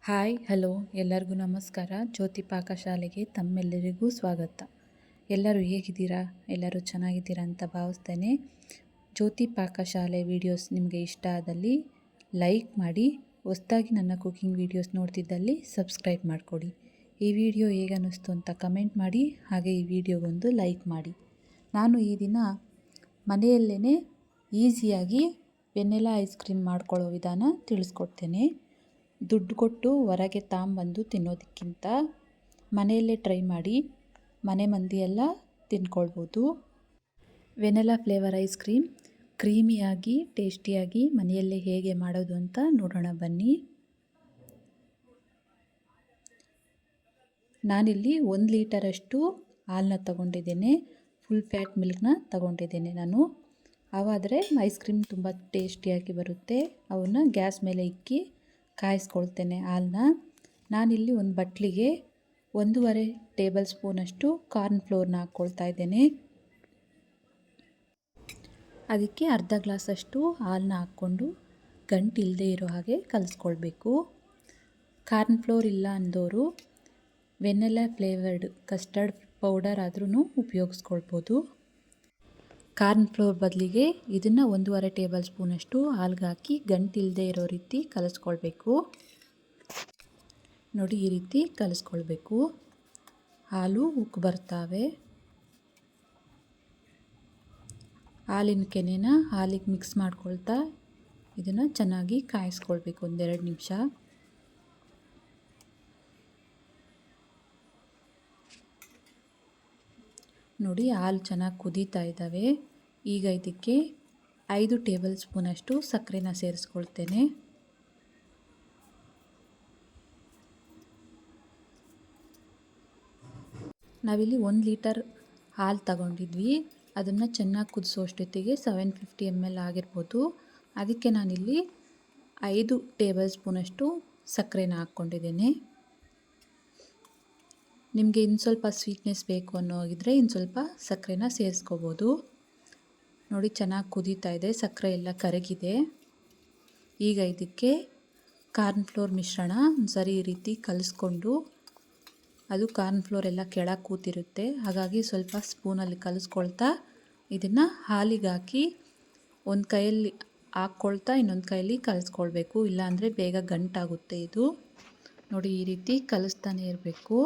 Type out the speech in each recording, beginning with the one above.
Hi hello ಎಲ್ಲರಿಗೂ ನಮಸ್ಕಾರ. ಜ್ಯೋತಿ ಪಾಕಶಾಲೆಗೆ ತಮ್ಮೆಲ್ಲರಿಗೂ ಸ್ವಾಗತ. ಎಲ್ಲರೂ ಹೇಗಿದ್ದೀರಾ? ಎಲ್ಲರೂ ಚೆನ್ನಾಗಿದ್ದೀರಾ ಅಂತ ಭಾವಿಸ್ತೇನೆ. ಜ್ಯೋತಿ ಪಾಕಶಾಲೆ ವಿಡಿಯೋಸ್ ನಿಮಗೆ ಇಷ್ಟ ಆದಲ್ಲಿ ಲೈಕ್ ಮಾಡಿ, ಹೊಸದಾಗಿ ನನ್ನ ಕುಕಿಂಗ್ ವಿಡಿಯೋಸ್ ನೋಡ್ತಿದ್ದಲ್ಲಿ ಸಬ್ಸ್ಕ್ರೈಬ್ ಮಾಡಿಕೊಡಿ. ಈ ವಿಡಿಯೋ ಹೇಗೆ ಅನ್ನಿಸ್ತು ಅಂತ ಕಮೆಂಟ್ ಮಾಡಿ, ಹಾಗೆ ಈ ವಿಡಿಯೋಗೊಂದು ಲೈಕ್ ಮಾಡಿ. ನಾನು ಈ ದಿನ ಮನೆಯಲ್ಲೇ ಈಸಿಯಾಗಿ ವೆನಿಲಾ ಐಸ್ ಕ್ರೀಮ್ ಮಾಡ್ಕೊಳ್ಳೋ ವಿಧಾನ ತಿಳಿಸ್ಕೊಡ್ತೇನೆ. ದುಡ್ಡು ಕೊಟ್ಟು ಹೊರಗೆ ತಾಂಬಂದು ತಿನ್ನೋದಕ್ಕಿಂತ ಮನೆಯಲ್ಲೇ ಟ್ರೈ ಮಾಡಿ ಮನೆ ಮಂದಿ ಎಲ್ಲ ತಿನ್ಕೊಳ್ಬೋದು. ವೆನಿಲಾ ಫ್ಲೇವರ್ ಐಸ್ ಕ್ರೀಮ್ ಕ್ರೀಮಿಯಾಗಿ ಟೇಸ್ಟಿಯಾಗಿ ಮನೆಯಲ್ಲೇ ಹೇಗೆ ಮಾಡೋದು ಅಂತ ನೋಡೋಣ ಬನ್ನಿ. ನಾನಿಲ್ಲಿ 1 ಲೀಟರಷ್ಟು ಹಾಲನ್ನ ತಗೊಂಡಿದ್ದೇನೆ. ಫುಲ್ ಫ್ಯಾಟ್ ಮಿಲ್ಕ್ನ ತಗೊಂಡಿದ್ದೇನೆ ನಾನು. ಅವಾದರೆ ಐಸ್ ಕ್ರೀಮ್ ತುಂಬ ಟೇಸ್ಟಿಯಾಗಿ ಬರುತ್ತೆ. ಅವನ್ನ ಗ್ಯಾಸ್ ಮೇಲೆ ಇಕ್ಕಿ ಕಾಯಿಸ್ಕೊಳ್ತೇನೆ ಹಾಲನ್ನ. ನಾನಿಲ್ಲಿ ಒಂದು ಬಟ್ಲಿಗೆ 1.5 ಟೇಬಲ್ ಸ್ಪೂನಷ್ಟು ಕಾರ್ನ್ ಫ್ಲೋರ್ನ ಹಾಕ್ಕೊಳ್ತಾ ಇದ್ದೇನೆ. ಅದಕ್ಕೆ ಅರ್ಧ ಗ್ಲಾಸಷ್ಟು ಹಾಲನ್ನ ಹಾಕ್ಕೊಂಡು ಗಂಟಿಲ್ಲದೆ ಇರೋ ಹಾಗೆ ಕಲಿಸ್ಕೊಳ್ಬೇಕು. ಕಾರ್ನ್ ಫ್ಲೋರ್ ಇಲ್ಲ ಅಂದವರು ವೆನಿಲಾ ಫ್ಲೇವರ್ಡ್ ಕಸ್ಟರ್ಡ್ ಪೌಡರ್ ಆದ್ರೂ ಉಪಯೋಗಿಸ್ಕೊಳ್ಬೋದು. ಕಾರ್ನ್ ಫ್ಲೋರ್ ಬದಲಿಗೆ ಇದನ್ನು 1.5 ಟೇಬಲ್ ಸ್ಪೂನಷ್ಟು ಹಾಲ್ಗೆ ಹಾಕಿ ಗಂಟಿಲ್ಲದೆ ಇರೋ ರೀತಿ ಕಲಿಸ್ಕೊಳ್ಬೇಕು. ನೋಡಿ, ಈ ರೀತಿ ಕಲಿಸ್ಕೊಳ್ಬೇಕು. ಹಾಲು ಉಕ್ಕಿ ಬರ್ತಾವೆ. ಹಾಲಿನ ಕೆನೆನ ಹಾಲಿಗೆ ಮಿಕ್ಸ್ ಮಾಡ್ಕೊಳ್ತಾ ಇದನ್ನು ಚೆನ್ನಾಗಿ ಕಾಯಿಸ್ಕೊಳ್ಬೇಕು 1-2 ನಿಮಿಷ. ನೋಡಿ, ಹಾಲು ಚೆನ್ನಾಗಿ ಕುದೀತಾ ಇದ್ದಾವೆ. ಈಗ ಇದಕ್ಕೆ 5 ಟೇಬಲ್ ಸ್ಪೂನಷ್ಟು ಸಕ್ಕರೆನ ಸೇರಿಸ್ಕೊಳ್ತೇನೆ. ನಾವಿಲ್ಲಿ 1 ಲೀಟರ್ ಹಾಲು ತಗೊಂಡಿದ್ವಿ. ಅದನ್ನು ಚೆನ್ನಾಗಿ ಕುದಿಸೋಷ್ಟೊತ್ತಿಗೆ 750 ml ಆಗಿರ್ಬೋದು. ಅದಕ್ಕೆ ನಾನಿಲ್ಲಿ 5 ಟೇಬಲ್ ಸ್ಪೂನಷ್ಟು ಸಕ್ಕರೆನ ಹಾಕ್ಕೊಂಡಿದ್ದೇನೆ. ನಿಮಗೆ ಇನ್ನು ಸ್ವಲ್ಪ ಸ್ವೀಟ್ನೆಸ್ ಬೇಕು ಅನ್ನೋಗಿದ್ರೆ ಇನ್ನು ಸ್ವಲ್ಪ ಸಕ್ಕರೆನ ಸೇರಿಸ್ಕೋಬೋದು. ನೋಡಿ, ಚೆನ್ನಾಗಿ ಕುದೀತಾ ಇದೆ, ಸಕ್ಕರೆ ಎಲ್ಲ ಕರಗಿದೆ. ಈಗ ಇದಕ್ಕೆ ಕಾರ್ನ್ ಫ್ಲೋರ್ ಮಿಶ್ರಣ ಸರಿ ಈ ರೀತಿ ಕಲಿಸ್ಕೊಂಡು, ಅದು ಕಾರ್ನ್ ಫ್ಲೋರ್ ಎಲ್ಲ ಕೆಳಗೆ ಕೂತಿರುತ್ತೆ, ಹಾಗಾಗಿ ಸ್ವಲ್ಪ ಸ್ಪೂನಲ್ಲಿ ಕಲಿಸ್ಕೊಳ್ತಾ ಇದನ್ನು ಹಾಲಿಗೆ ಹಾಕಿ ಒಂದು ಕೈಯಲ್ಲಿ ಹಾಕ್ಕೊಳ್ತಾ ಇನ್ನೊಂದು ಕೈಯಲ್ಲಿ ಕಲಿಸ್ಕೊಳ್ಬೇಕು. ಇಲ್ಲಾಂದರೆ ಬೇಗ ಗಂಟಾಗುತ್ತೆ ಇದು. ನೋಡಿ, ಈ ರೀತಿ ಕಲಿಸ್ತಾನೆ ಇರಬೇಕು.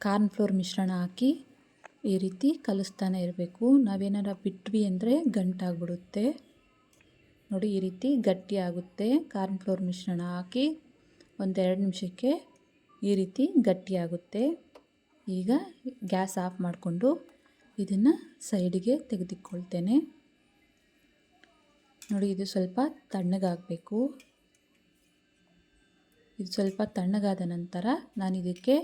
ಕಾರ್ನ್ ಫ್ಲೋರ್ ಮಿಶ್ರಣ ಹಾಕಿ ಈ ರೀತಿ ಕಲಿಸ್ತಾನೆ ಇರಬೇಕು. ನಾವೇನಾರ ಬಿಟ್ವಿ ಅಂದರೆ ಗಂಟಾಗ್ಬಿಡುತ್ತೆ. ನೋಡಿ, ಈ ರೀತಿ ಗಟ್ಟಿ ಆಗುತ್ತೆ. ಕಾರ್ನ್ ಫ್ಲೋರ್ ಮಿಶ್ರಣ ಹಾಕಿ 1-2 ನಿಮಿಷಕ್ಕೆ ಈ ರೀತಿ ಗಟ್ಟಿಯಾಗುತ್ತೆ. ಈಗ ಗ್ಯಾಸ್ ಆಫ್ ಮಾಡಿಕೊಂಡು ಇದನ್ನು ಸೈಡಿಗೆ ತೆಗೆದುಕೊಳ್ತೇನೆ. ನೋಡಿ, ಇದು ಸ್ವಲ್ಪ ತಣ್ಣಗಾಗಬೇಕು. ಇದು ಸ್ವಲ್ಪ ತಣ್ಣಗಾದ ನಂತರ ನಾನು ಇದಕ್ಕೆ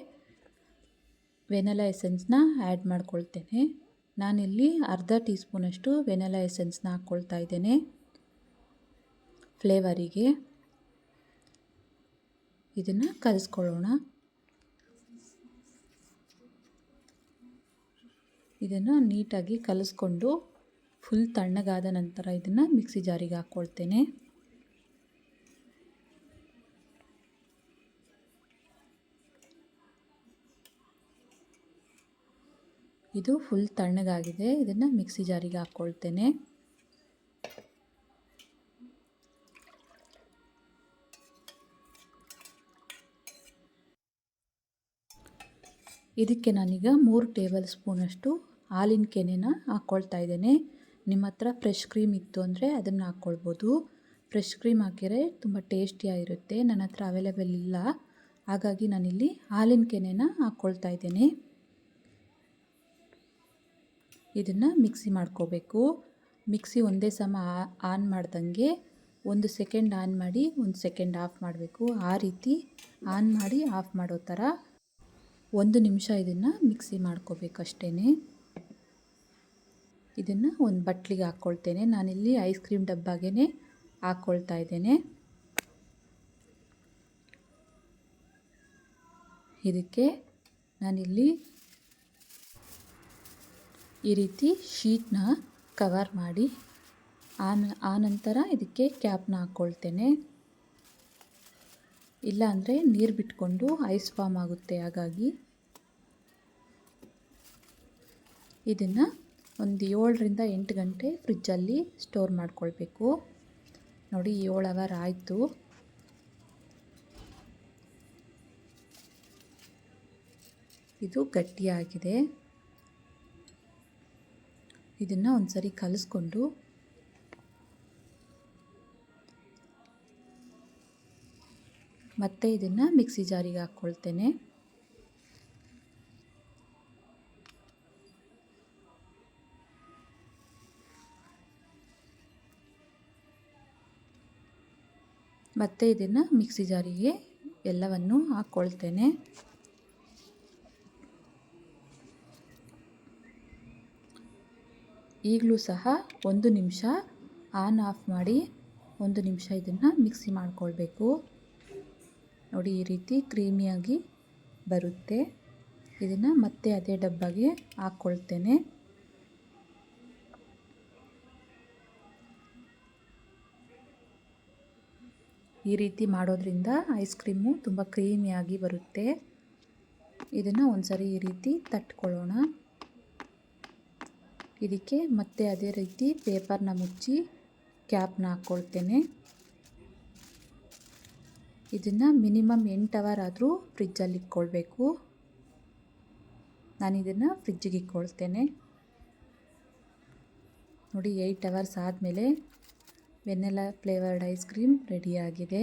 ವೆನಿಲಾ ಎಸೆನ್ಸ್ನ ಆ್ಯಡ್ ಮಾಡ್ಕೊಳ್ತೇನೆ. ನಾನಿಲ್ಲಿ ಅರ್ಧ ಟೀ ಸ್ಪೂನಷ್ಟು ವೆನಿಲಾ ಎಸೆನ್ಸ್ನ ಹಾಕ್ಕೊಳ್ತಾ ಇದ್ದೇನೆ ಫ್ಲೇವರಿಗೆ. ಇದನ್ನು ಕಲಿಸ್ಕೊಳ್ಳೋಣ. ಇದನ್ನು ನೀಟಾಗಿ ಕಲಿಸ್ಕೊಂಡು ಫುಲ್ ತಣ್ಣಗಾದ ನಂತರ ಇದನ್ನು ಮಿಕ್ಸಿ ಜಾರಿಗೆ ಹಾಕ್ಕೊಳ್ತೇನೆ. ಇದು ಫುಲ್ ತಣ್ಣಗಾಗಿದೆ. ಇದನ್ನು ಮಿಕ್ಸಿ ಜಾರಿಗೆ ಹಾಕ್ಕೊಳ್ತೇನೆ. ಇದಕ್ಕೆ ನಾನೀಗ 3 ಟೇಬಲ್ ಸ್ಪೂನಷ್ಟು ಹಾಲಿನ ಕೆನೆನ ಹಾಕ್ಕೊಳ್ತಾ ಇದ್ದೇನೆ. ನಿಮ್ಮ ಹತ್ರ ಫ್ರೆಶ್ ಕ್ರೀಮ್ ಇತ್ತು ಅಂದರೆ ಅದನ್ನು ಹಾಕ್ಕೊಳ್ಬೋದು. ಫ್ರೆಶ್ ಕ್ರೀಮ್ ಹಾಕಿದರೆ ತುಂಬ ಟೇಸ್ಟಿಯಾಗಿರುತ್ತೆ. ನನ್ನ ಹತ್ರ ಅವೈಲೇಬಲ್ ಇಲ್ಲ, ಹಾಗಾಗಿ ನಾನಿಲ್ಲಿ ಹಾಲಿನ ಕೆನೆನ ಹಾಕ್ಕೊಳ್ತಾ ಇದ್ದೇನೆ. ಇದನ್ನು ಮಿಕ್ಸಿ ಮಾಡ್ಕೋಬೇಕು. ಮಿಕ್ಸಿ ಒಂದೇ ಸಮ ಆನ್ ಮಾಡ್ದಂಗೆ 1 ಸೆಕೆಂಡ್ ಆನ್ ಮಾಡಿ 1 ಸೆಕೆಂಡ್ ಆಫ್ ಮಾಡಬೇಕು. ಆ ರೀತಿ ಆನ್ ಮಾಡಿ ಆಫ್ ಮಾಡೋ ಥರ 1 ನಿಮಿಷ ಇದನ್ನು ಮಿಕ್ಸಿ ಮಾಡ್ಕೋಬೇಕು ಅಷ್ಟೇ. ಇದನ್ನು ಒಂದು ಬಟ್ಲಿಗೆ ಹಾಕ್ಕೊಳ್ತೇನೆ. ನಾನಿಲ್ಲಿ ಐಸ್ ಕ್ರೀಮ್ ಡಬ್ಬಾಗೆ ಹಾಕ್ಕೊಳ್ತಾ ಇದ್ದೇನೆ. ಇದಕ್ಕೆ ನಾನಿಲ್ಲಿ ಈ ರೀತಿ ಶೀಟ್ನ ಕವರ್ ಮಾಡಿ ಆನಂತರ ಇದಕ್ಕೆ ಕ್ಯಾಪ್ನ ಹಾಕ್ಕೊಳ್ತೇನೆ. ಇಲ್ಲ ಅಂದರೆ ನೀರು ಬಿಟ್ಕೊಂಡು ಐಸ್ ಫಾರ್ಮ್ ಆಗುತ್ತೆ. ಹಾಗಾಗಿ ಇದನ್ನು ಒಂದು 7ರಿಂದ 8 ಗಂಟೆ ಫ್ರಿಜ್ಜಲ್ಲಿ ಸ್ಟೋರ್ ಮಾಡ್ಕೊಳ್ಬೇಕು. ನೋಡಿ 7 ಅವರ್ ಆಯಿತು. ಇದು ಗಟ್ಟಿಯಾಗಿದೆ. ಇದನ್ನು ಒಂದು ಸರಿ ಕಲಿಸ್ಕೊಂಡು ಮತ್ತೆ ಇದನ್ನು ಮಿಕ್ಸಿ ಜಾರಿಗೆ ಹಾಕ್ಕೊಳ್ತೇನೆ. ಮತ್ತೆ ಇದನ್ನು ಮಿಕ್ಸಿ ಜಾರಿಗೆ ಎಲ್ಲವನ್ನು ಹಾಕ್ಕೊಳ್ತೇನೆ. ಈಗಲೂ ಸಹ 1 ನಿಮಿಷ ಆನ್ ಆಫ್ ಮಾಡಿ 1 ನಿಮಿಷ ಇದನ್ನು ಮಿಕ್ಸಿ ಮಾಡಿಕೊಳ್ಬೇಕು. ನೋಡಿ ಈ ರೀತಿ ಕ್ರೀಮಿಯಾಗಿ ಬರುತ್ತೆ. ಇದನ್ನು ಮತ್ತೆ ಅದೇ ಡಬ್ಬಗೆ ಹಾಕ್ಕೊಳ್ತೇನೆ. ಈ ರೀತಿ ಮಾಡೋದ್ರಿಂದ ಐಸ್ ಕ್ರೀಮು ತುಂಬ ಕ್ರೀಮಿಯಾಗಿ ಬರುತ್ತೆ. ಇದನ್ನು ಒಂದ್ಸರಿ ಈ ರೀತಿ ತಟ್ಕೊಳ್ಳೋಣ. ಇದಕ್ಕೆ ಮತ್ತೆ ಅದೇ ರೀತಿ ಪೇಪರ್ನ ಮುಚ್ಚಿ ಕ್ಯಾಪ್ನ ಹಾಕ್ಕೊಳ್ತೇನೆ. ಇದನ್ನು ಮಿನಿಮಮ್ 8 ಅವರ್ ಆದರೂ ಫ್ರಿಜ್ಜಲ್ಲಿ ಇಟ್ಕೊಳ್ಬೇಕು. ನಾನು ಇದನ್ನು ಫ್ರಿಜ್ಜಿಗೆ ಇಟ್ಕೊಳ್ತೇನೆ. ನೋಡಿ 8 ಅವರ್ಸ್ ಆದಮೇಲೆ ವೆನಿಲಾ ಫ್ಲೇವರ್ಡ್ ಐಸ್ ಕ್ರೀಮ್ ರೆಡಿಯಾಗಿದೆ.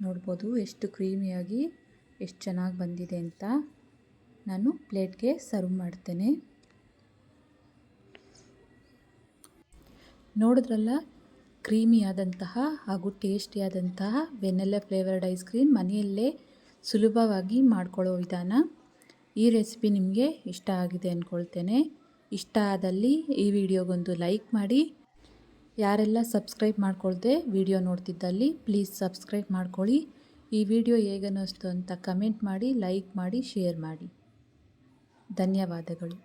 ನೋಡ್ಬೋದು ಎಷ್ಟು ಕ್ರೀಮಿಯಾಗಿ ಎಷ್ಟು ಚೆನ್ನಾಗಿ ಬಂದಿದೆ ಅಂತ. ನಾನು ಪ್ಲೇಟ್ಗೆ ಸರ್ವ್ ಮಾಡ್ತೇನೆ. ನೋಡಿದ್ರಲ್ಲ, ಕ್ರೀಮಿಯಾದಂತಹ ಹಾಗೂ ಟೇಸ್ಟಿಯಾದಂತಹ ವೆನಿಲಾ ಫ್ಲೇವರ್ಡ್ ಐಸ್ ಕ್ರೀಮ್ ಮನೆಯಲ್ಲೇ ಸುಲಭವಾಗಿ ಮಾಡ್ಕೊಳ್ಳೋ ವಿಧಾನ. ಈ ರೆಸಿಪಿ ನಿಮಗೆ ಇಷ್ಟ ಆಗಿದೆ ಅಂದ್ಕೊಳ್ತೇನೆ. ಇಷ್ಟ ಆದಲ್ಲಿ ಈ ವಿಡಿಯೋಗೊಂದು ಲೈಕ್ ಮಾಡಿ. ಯಾರೆಲ್ಲ ಸಬ್ಸ್ಕ್ರೈಬ್ ಮಾಡ್ಕೊಳ್ದೆ ವಿಡಿಯೋ ನೋಡ್ತಿದ್ದಲ್ಲಿ ಪ್ಲೀಸ್ ಸಬ್ಸ್ಕ್ರೈಬ್ ಮಾಡ್ಕೊಳ್ಳಿ. ಈ ವಿಡಿಯೋ ಹೇಗನ್ನಿಸ್ತು ಅಂತ ಕಮೆಂಟ್ ಮಾಡಿ, ಲೈಕ್ ಮಾಡಿ, ಶೇರ್ ಮಾಡಿ. ಧನ್ಯವಾದಗಳು.